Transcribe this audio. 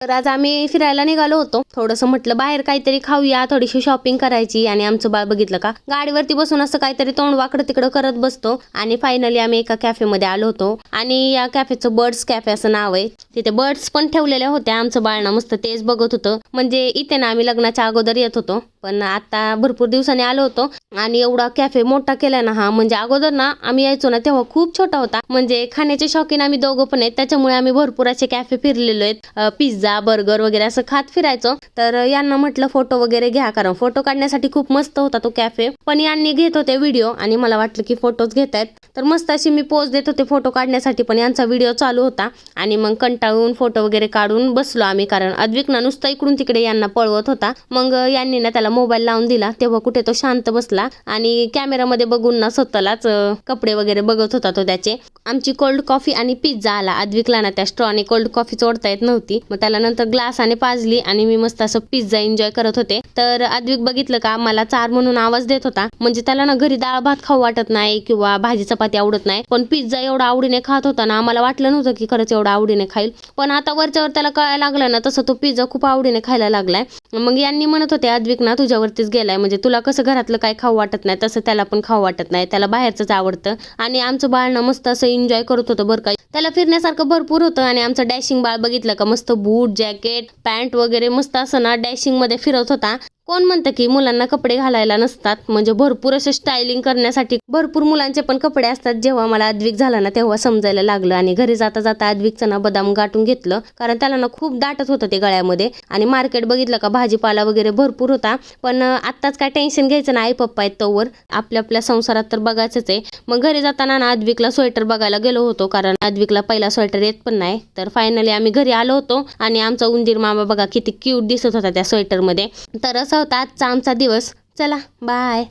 तर आज आम्ही फिरायला निघालो होतो. थोडंसं म्हटलं बाहेर काहीतरी खाऊया, थोडीशी शॉपिंग करायची. आणि आमचं बाळ बघितलं का गाडीवरती बसून असं काहीतरी तोंड वाकडं तिकडं करत बसतो. आणि फायनली आम्ही एका कॅफेमध्ये आलो होतो. आणि या कॅफेचं बर्ड्स कॅफे असं नाव आहे. तिथे बर्ड्स पण ठेवलेल्या होत्या. आमचं बाळ ना मस्त तेच बघत होतं. म्हणजे इथे ना आम्ही लग्नाच्या अगोदर येत होतो, पण आता भरपूर दिवसांनी आलो होतो. आणि एवढा कॅफे मोठा केलाय ना हा. म्हणजे अगोदर ना आम्ही यायचो ना तेव्हा खूप छोटा होता. म्हणजे खाण्याचे शौकीन आम्ही दोघं पण आहेत, त्याच्यामुळे आम्ही भरपूर असे कॅफे फिरलेलो आहेत. पिझ्झा बर्गर वगैरे असं खात फिरायचो. तर यांना म्हटलं फोटो वगैरे घ्या, कारण फोटो काढण्यासाठी खूप मस्त होता तो कॅफे. पण यांनी घेत होते व्हिडिओ आणि मला वाटलं की फोटोज घेतायत, तर मस्त अशी मी पोज देत होते फोटो काढण्यासाठी, पण यांचा व्हिडिओ चालू होता. आणि मग कंटाळून फोटो वगैरे काढून बसलो आम्ही, कारण अद्विक ना नुसतं इकडून तिकडे यांना पळवत होता. मग यांनी ना त्याला मोबाईल लावून दिला, तेव्हा कुठे तो शांत बसला आणि कॅमेरामध्ये बघून ना स्वतःलाच कपडे वगैरे बघत होता तो त्याचे. आमची कोल्ड कॉफी आणि पिझ्झा आला. अद्विकला ना त्या स्ट्रॉने कोल्ड कॉफी चोडता येत नव्हती, मग त्याला नंतर ग्लासाने पाजली आणि मी मस्त असं पिझ्झा एन्जॉय करत होते. तर अद्विक बघितलं का मला चार म्हणून आवाज देत होता. म्हणजे त्याला ना घरी डाळ भात खाऊ वाटत नाही किंवा भाजी चपाती आवडत नाही, पण पिझ्झा एवढा आवडीने खात होता ना, आम्हाला वाटलं नव्हतं की खरंच एवढा आवडीने खाईल. पण आता वरच्यावर त्याला कळायला लागलं ना, तसं तो पिझ्झा खूप आवडीने खायला लागलाय. मग यांनी म्हणत होते अद्विक ना तुझ्यावरतीच गेलाय, म्हणजे तुला कसं घरातलं काय खाऊ वाटत नाही तसं त्याला पण खाऊ वाटत नाही, त्याला बाहेरचंच आवडतं. आणि आमचं बाळ ना मस्त असं एन्जॉय करत होतं बरं का. त्याला फिरण्यासारखं भरपूर होतं. आणि आमचं डॅशिंग बाळ बघितलं का मस्त बूट जॅकेट पॅन्ट वगैरे मस्त असं ना डॅशिंग मध्ये फिरत होता. कोण म्हणतं की मुलांना कपडे घालायला नसतात, म्हणजे भरपूर असे स्टायलिंग करण्यासाठी भरपूर मुलांचे पण कपडे असतात. जेव्हा मला अद्विक झाला ना तेव्हा समजायला लागलं. आणि घरी जाता जाता अद्विकचं ना बदाम गाठून घेतलं, कारण त्याला ना खूप दाटत होतं ते गळ्यामध्ये. आणि मार्केट बघितलं का भाजीपाला वगैरे भरपूर होता. पण आत्ताच काय टेन्शन घ्यायचं नाही, आई पप्पा आहेत तोवर आपल्या आपल्या संसारात तर बघायचंच आहे. मग घरी जाताना ना अद्विकला स्वेटर बघायला गेलो होतो, कारण अद्विकला पहिला स्वेटर येत पण नाही. तर फायनली आम्ही घरी आलो होतो आणि आमचा उंदीर मामा बघा किती क्यूट दिसत होता त्या स्वेटरमध्ये. तर असा होता आजचा आमचा दिवस. चला बाय.